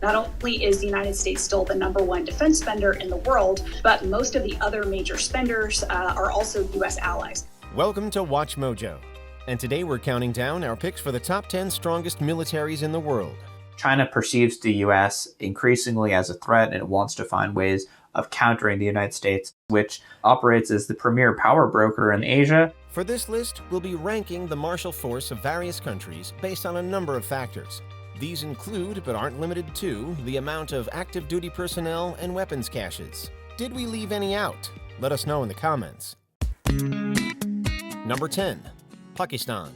Not only is the United States still the #1 defense spender in the world, but most of the other major spenders are also U.S. allies. Welcome to Watch Mojo. And today we're counting down our picks for the top 10 strongest militaries in the world. China perceives the U.S. increasingly as a threat, and it wants to find ways of countering the United States, which operates as the premier power broker in Asia. For this list, we'll be ranking the martial force of various countries based on a number of factors. These include, but aren't limited to, the amount of active duty personnel and weapons caches. Did we leave any out? Let us know in the comments. Number 10. Pakistan.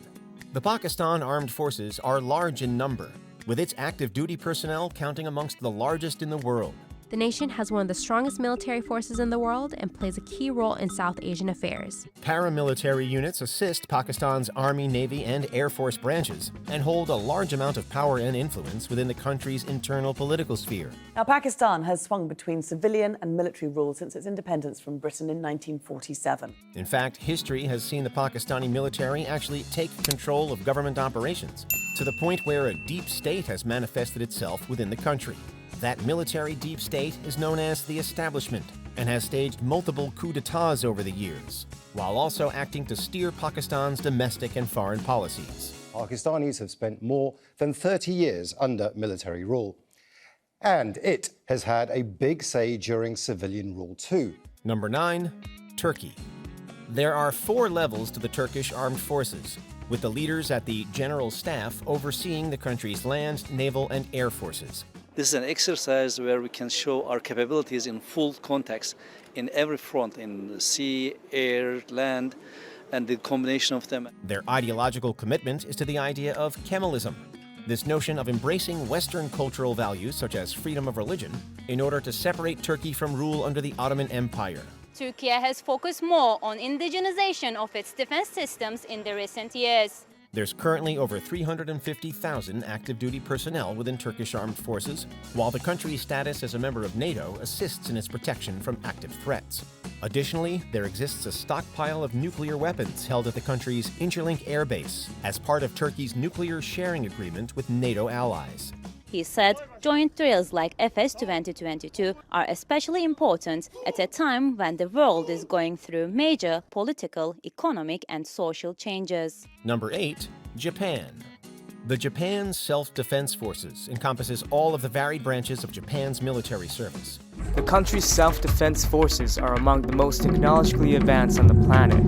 The Pakistan Armed Forces are large in number, with its active duty personnel counting amongst the largest in the world. The nation has one of the strongest military forces in the world and plays a key role in South Asian affairs. Paramilitary units assist Pakistan's Army, Navy, and Air Force branches and hold a large amount of power and influence within the country's internal political sphere. Now, Pakistan has swung between civilian and military rule since its independence from Britain in 1947. In fact, history has seen the Pakistani military actually take control of government operations, to the point where a deep state has manifested itself within the country. That military deep state is known as the establishment and has staged multiple coups d'etats over the years, while also acting to steer Pakistan's domestic and foreign policies. Pakistanis have spent more than 30 years under military rule, and it has had a big say during civilian rule too. Number 9. Turkey. There are 4 levels to the Turkish armed forces, with the leaders at the General Staff overseeing the country's land, naval, and air forces. This is an exercise where we can show our capabilities in full context in every front, in the sea, air, land, and the combination of them. Their ideological commitment is to the idea of Kemalism, this notion of embracing Western cultural values such as freedom of religion in order to separate Turkey from rule under the Ottoman Empire. Turkey has focused more on indigenization of its defense systems in the recent years. There's currently over 350,000 active duty personnel within Turkish armed forces, while the country's status as a member of NATO assists in its protection from active threats. Additionally, there exists a stockpile of nuclear weapons held at the country's Incirlik Air Base as part of Turkey's nuclear sharing agreement with NATO allies. He said joint drills like FS 2022 are especially important at a time when the world is going through major political, economic, and social changes. Number 8. Japan. The Japan Self-Defense Forces encompasses all of the varied branches of Japan's military service. The country's self-defense forces are among the most technologically advanced on the planet,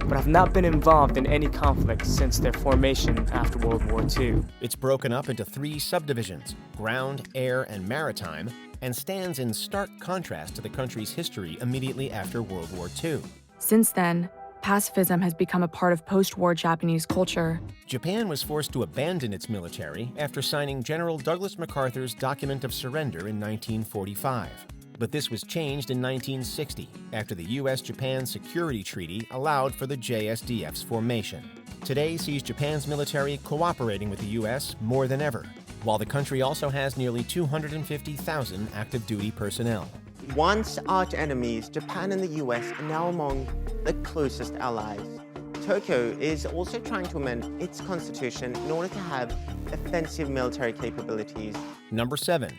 but have not been involved in any conflict since their formation after World War II. It's broken up into 3 subdivisions, ground, air, and maritime, and stands in stark contrast to the country's history immediately after World War II. Since then, pacifism has become a part of post-war Japanese culture. Japan was forced to abandon its military after signing General Douglas MacArthur's Document of Surrender in 1945. But this was changed in 1960 after the U.S.-Japan Security Treaty allowed for the JSDF's formation. Today sees Japan's military cooperating with the U.S. more than ever, while the country also has nearly 250,000 active duty personnel. Once arch enemies, Japan and the US are now among the closest allies. Tokyo is also trying to amend its constitution in order to have offensive military capabilities. Number 7.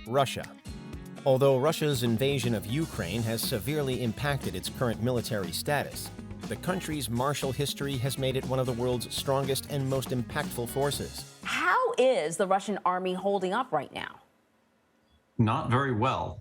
Russia. Although Russia's invasion of Ukraine has severely impacted its current military status, the country's martial history has made it one of the world's strongest and most impactful forces. How is the Russian army holding up right now? Not very well.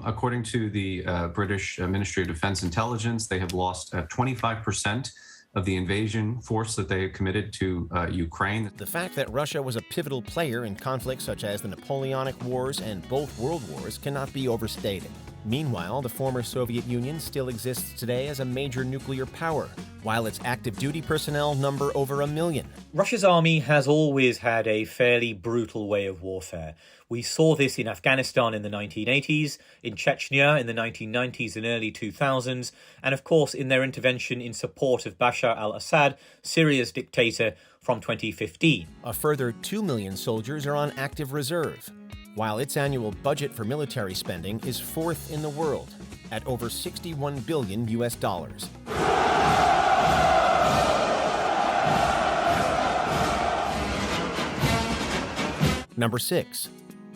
According to the British Ministry of Defense Intelligence, they have lost 25% of the invasion force that they committed to Ukraine. The fact that Russia was a pivotal player in conflicts such as the Napoleonic Wars and both World Wars cannot be overstated. Meanwhile, the former Soviet Union still exists today as a major nuclear power, while its active duty personnel number over 1 million. Russia's army has always had a fairly brutal way of warfare. We saw this in Afghanistan in the 1980s, in Chechnya in the 1990s and early 2000s, and of course in their intervention in support of Bashar al-Assad, Syria's dictator, from 2015. A further 2 million soldiers are on active reserve, while its annual budget for military spending is 4th in the world, at over $61 billion. Number 6.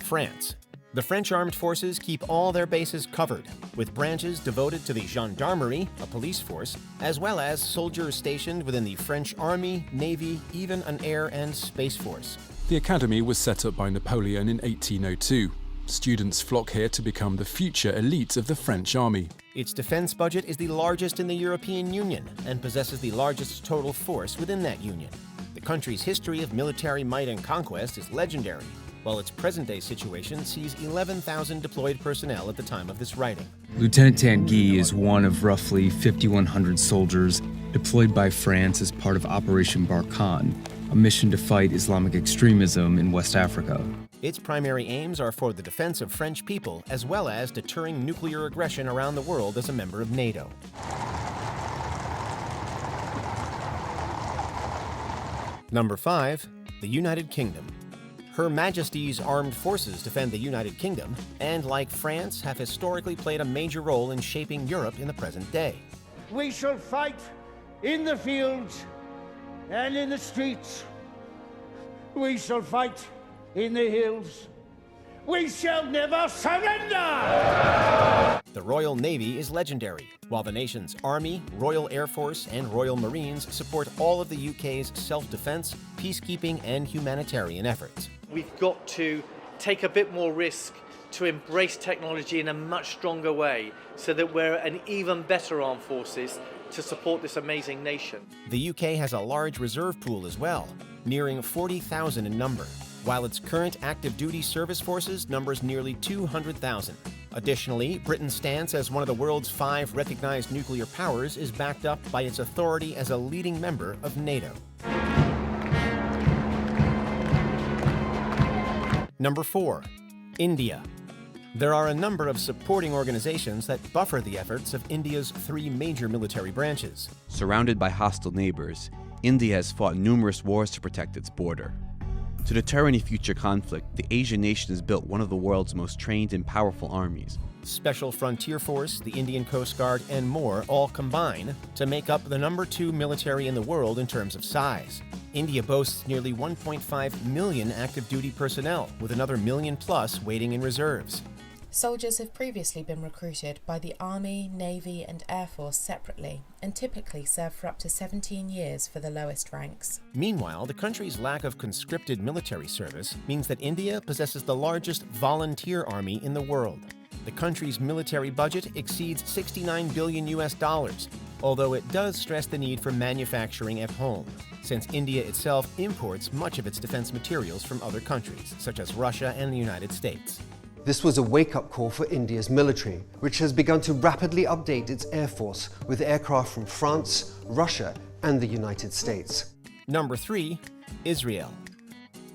France. The French armed forces keep all their bases covered, with branches devoted to the gendarmerie, a police force, as well as soldiers stationed within the French Army, Navy, even an air and space force. The academy was set up by Napoleon in 1802. Students flock here to become the future elite of the French army. Its defense budget is the largest in the European Union and possesses the largest total force within that union. The country's history of military might and conquest is legendary, while its present-day situation sees 11,000 deployed personnel at the time of this writing. Lieutenant Tanguy is one of roughly 5,100 soldiers deployed by France as part of Operation Barkhane, a mission to fight Islamic extremism in West Africa. Its primary aims are for the defense of French people, as well as deterring nuclear aggression around the world as a member of NATO. Number 5. The United Kingdom. Her Majesty's Armed Forces defend the United Kingdom, and like France, have historically played a major role in shaping Europe in the present day. We shall fight in the fields and in the streets. We shall fight in the hills. We shall never surrender! The Royal Navy is legendary, while the nation's Army, Royal Air Force, and Royal Marines support all of the UK's self-defense, peacekeeping, and humanitarian efforts. We've got to take a bit more risk to embrace technology in a much stronger way so that we're an even better armed forces to support this amazing nation. The UK has a large reserve pool as well, nearing 40,000 in number, while its current active duty service forces numbers nearly 200,000. Additionally, Britain's stance as one of the world's 5 recognized nuclear powers is backed up by its authority as a leading member of NATO. Number 4. India. There are a number of supporting organizations that buffer the efforts of India's 3 major military branches. Surrounded by hostile neighbors, India has fought numerous wars to protect its border. To deter any future conflict, the Asian nation has built one of the world's most trained and powerful armies. Special Frontier Force, the Indian Coast Guard, and more all combine to make up the number 2 military in the world in terms of size. India boasts nearly 1.5 million active duty personnel, with another million plus waiting in reserves. Soldiers have previously been recruited by the Army, Navy and Air Force separately and typically serve for up to 17 years for the lowest ranks. Meanwhile, the country's lack of conscripted military service means that India possesses the largest volunteer army in the world. The country's military budget exceeds $69 billion, although it does stress the need for manufacturing at home, since India itself imports much of its defense materials from other countries, such as Russia and the United States. This was a wake-up call for India's military, which has begun to rapidly update its air force with aircraft from France, Russia, and the United States. Number 3. Israel.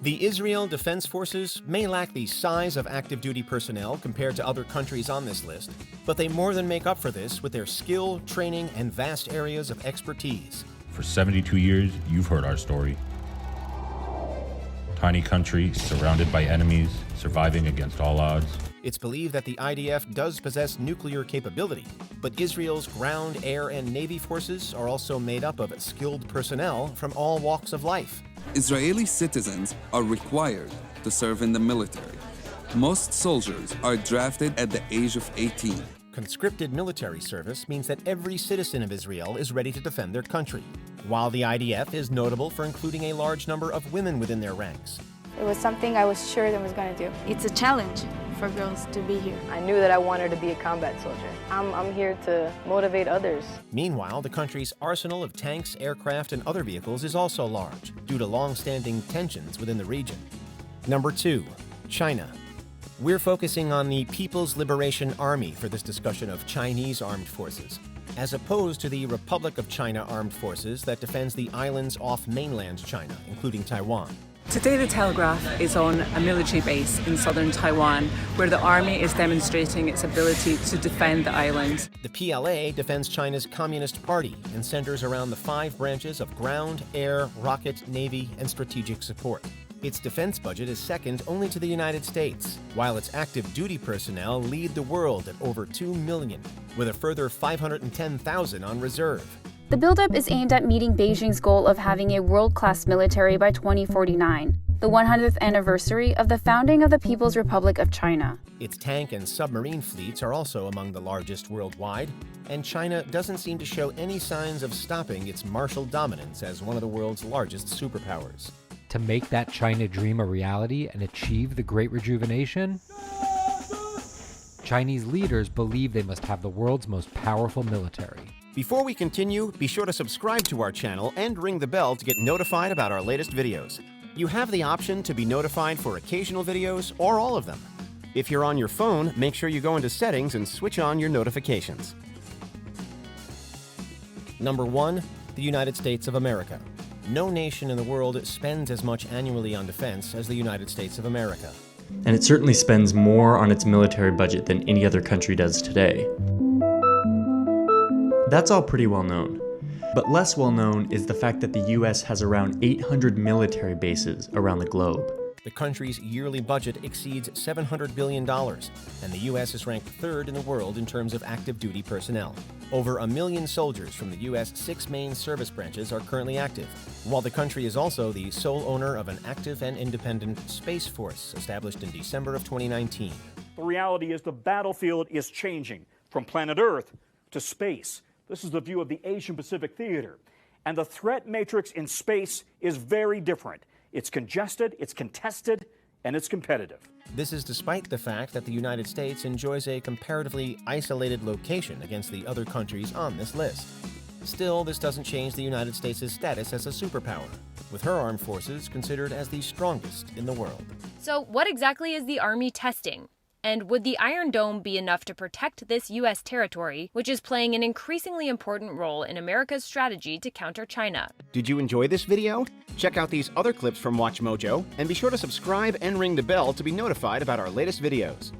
The Israel Defense Forces may lack the size of active duty personnel compared to other countries on this list, but they more than make up for this with their skill, training, and vast areas of expertise. For 72 years, you've heard our story. Tiny country, surrounded by enemies, surviving against all odds. It's believed that the IDF does possess nuclear capability, but Israel's ground, air, and navy forces are also made up of skilled personnel from all walks of life. Israeli citizens are required to serve in the military. Most soldiers are drafted at the age of 18. Conscripted military service means that every citizen of Israel is ready to defend their country, while the IDF is notable for including a large number of women within their ranks. It was something I was sure that I was going to do. It's a challenge for girls to be here. I knew that I wanted to be a combat soldier. I'm here to motivate others. Meanwhile, the country's arsenal of tanks, aircraft, and other vehicles is also large, due to long-standing tensions within the region. Number 2. China. We're focusing on the People's Liberation Army for this discussion of Chinese armed forces, as opposed to the Republic of China armed forces that defends the islands off mainland China, including Taiwan. Today the Telegraph is on a military base in southern Taiwan, where the army is demonstrating its ability to defend the island. The PLA defends China's Communist Party and centers around the 5 branches of ground, air, rocket, navy, and strategic support. Its defense budget is second only to the United States, while its active duty personnel lead the world at over 2 million, with a further 510,000 on reserve. The buildup is aimed at meeting Beijing's goal of having a world-class military by 2049. the 100th anniversary of the founding of the People's Republic of China. Its tank and submarine fleets are also among the largest worldwide, and China doesn't seem to show any signs of stopping its martial dominance as one of the world's largest superpowers. To make that China dream a reality and achieve the Great Rejuvenation, Chinese leaders believe they must have the world's most powerful military. Before we continue, be sure to subscribe to our channel and ring the bell to get notified about our latest videos. You have the option to be notified for occasional videos or all of them. If you're on your phone, make sure you go into Settings and switch on your notifications. Number 1. The United States of America. No nation in the world spends as much annually on defense as the United States of America. And it certainly spends more on its military budget than any other country does today. That's all pretty well known. But less well known is the fact that the US has around 800 military bases around the globe. The country's yearly budget exceeds $700 billion, and the U.S. is ranked third in the world in terms of active duty personnel. Over 1 million soldiers from the U.S. 6 main service branches are currently active, while the country is also the sole owner of an active and independent Space Force established in December of 2019. The reality is the battlefield is changing from planet Earth to space. This is the view of the Asian-Pacific theater. And the threat matrix in space is very different. It's congested, it's contested, and it's competitive. This is despite the fact that the United States enjoys a comparatively isolated location against the other countries on this list. Still, this doesn't change the United States' status as a superpower, with her armed forces considered as the strongest in the world. So what exactly is the Army testing? And would the Iron Dome be enough to protect this U.S. territory, which is playing an increasingly important role in America's strategy to counter China? Did you enjoy this video? Check out these other clips from WatchMojo, and be sure to subscribe and ring the bell to be notified about our latest videos.